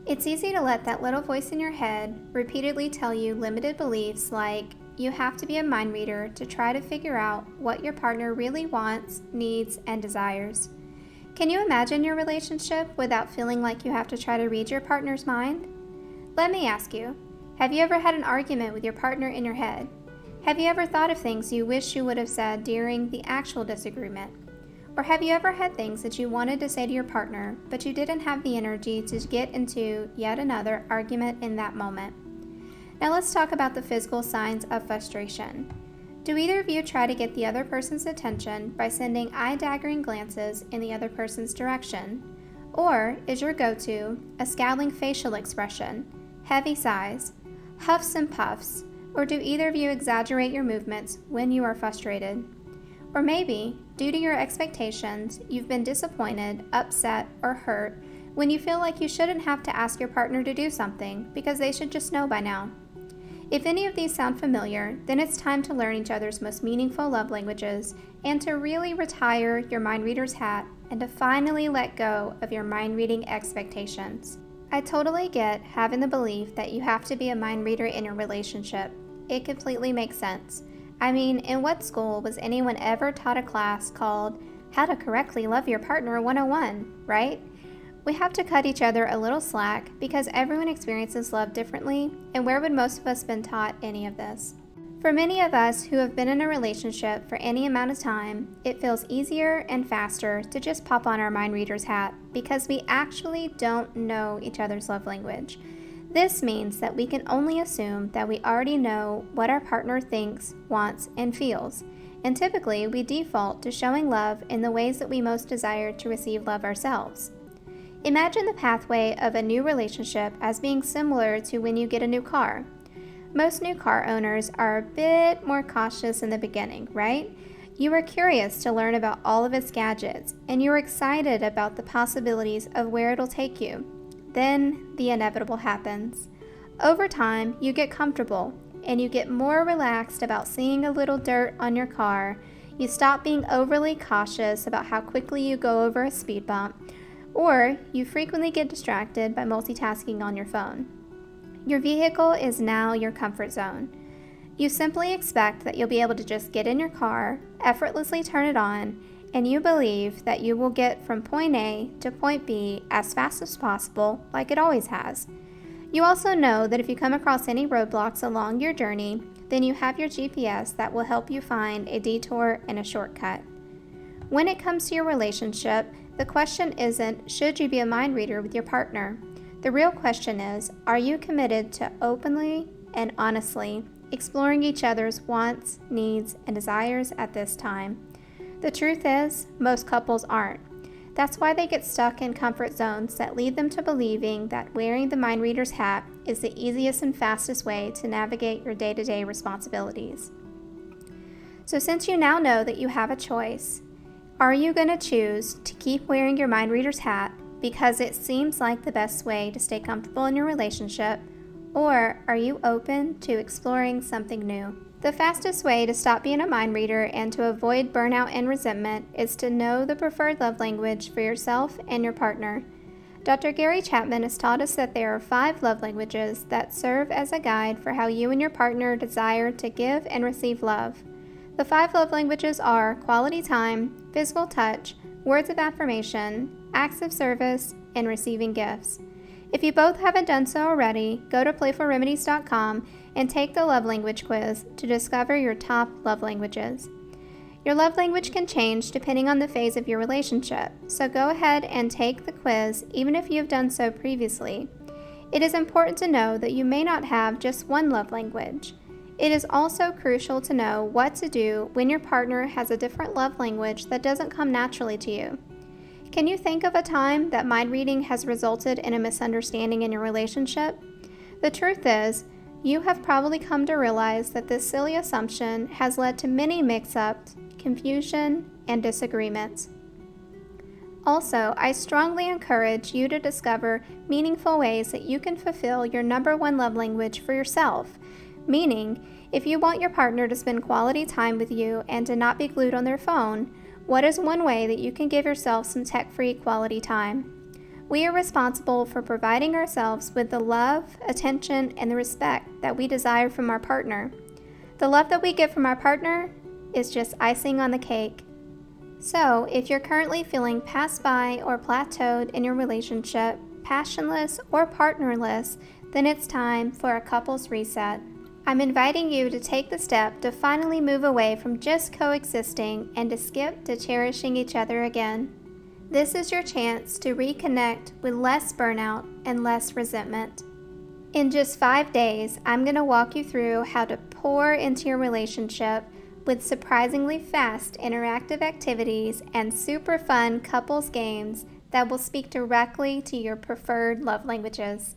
It's easy to let that little voice in your head repeatedly tell you limited beliefs like you have to be a mind reader to try to figure out what your partner really wants, needs, and desires. Can you imagine your relationship without feeling like you have to try to read your partner's mind? Let me ask you, have you ever had an argument with your partner in your head? Have you ever thought of things you wish you would have said during the actual disagreement? Or have you ever had things that you wanted to say to your partner, but you didn't have the energy to get into yet another argument in that moment? Now let's talk about the physical signs of frustration. Do either of you try to get the other person's attention by sending eye-daggering glances in the other person's direction? Or is your go-to a scowling facial expression, heavy sighs, huffs and puffs, or do either of you exaggerate your movements when you are frustrated? Or maybe, due to your expectations, you've been disappointed, upset, or hurt when you feel like you shouldn't have to ask your partner to do something because they should just know by now. If any of these sound familiar, then it's time to learn each other's most meaningful love languages and to really retire your mind reader's hat and to finally let go of your mind reading expectations. I totally get having the belief that you have to be a mind reader in your relationship. It completely makes sense. I mean, in what school was anyone ever taught a class called How to Correctly Love Your Partner 101, right? We have to cut each other a little slack because everyone experiences love differently, and where would most of us been taught any of this? For many of us who have been in a relationship for any amount of time, it feels easier and faster to just pop on our mind reader's hat because we actually don't know each other's love language. This means that we can only assume that we already know what our partner thinks, wants, and feels, and typically we default to showing love in the ways that we most desire to receive love ourselves. Imagine the pathway of a new relationship as being similar to when you get a new car. Most new car owners are a bit more cautious in the beginning, right? You are curious to learn about all of its gadgets, and you're excited about the possibilities of where it'll take you. Then the inevitable happens. Over time, you get comfortable and you get more relaxed about seeing a little dirt on your car. You stop being overly cautious about how quickly you go over a speed bump, or you frequently get distracted by multitasking on your phone. Your vehicle is now your comfort zone. You simply expect that you'll be able to just get in your car, effortlessly turn it on, and you believe that you will get from point A to point B as fast as possible, like it always has. You also know that if you come across any roadblocks along your journey, then you have your GPS that will help you find a detour and a shortcut. When it comes to your relationship, the question isn't, should you be a mind reader with your partner? The real question is, are you committed to openly and honestly exploring each other's wants, needs, and desires at this time? The truth is, most couples aren't. That's why they get stuck in comfort zones that lead them to believing that wearing the mind reader's hat is the easiest and fastest way to navigate your day-to-day responsibilities. So since you now know that you have a choice, are you going to choose to keep wearing your mind reader's hat because it seems like the best way to stay comfortable in your relationship, or are you open to exploring something new? The fastest way to stop being a mind reader and to avoid burnout and resentment is to know the preferred love language for yourself and your partner. Dr. Gary Chapman has taught us that there are 5 love languages that serve as a guide for how you and your partner desire to give and receive love. The 5 love languages are quality time, physical touch, words of affirmation, acts of service, and receiving gifts. If you both haven't done so already, go to playfulremedies.com and take the love language quiz to discover your top love languages. Your love language can change depending on the phase of your relationship, so go ahead and take the quiz even if you have done so previously. It is important to know that you may not have just one love language. It is also crucial to know what to do when your partner has a different love language that doesn't come naturally to you. Can you think of a time that mind reading has resulted in a misunderstanding in your relationship? The truth is, you have probably come to realize that this silly assumption has led to many mix-ups, confusion, and disagreements. Also, I strongly encourage you to discover meaningful ways that you can fulfill your number one love language for yourself. Meaning, if you want your partner to spend quality time with you and to not be glued on their phone, what is one way that you can give yourself some tech-free quality time? We are responsible for providing ourselves with the love, attention, and the respect that we desire from our partner. The love that we get from our partner is just icing on the cake. So, if you're currently feeling passed by or plateaued in your relationship, passionless or partnerless, then it's time for a couples reset. I'm inviting you to take the step to finally move away from just coexisting and to skip to cherishing each other again. This is your chance to reconnect with less burnout and less resentment. In just 5 days, I'm going to walk you through how to pour into your relationship with surprisingly fast interactive activities and super fun couples games that will speak directly to your preferred love languages.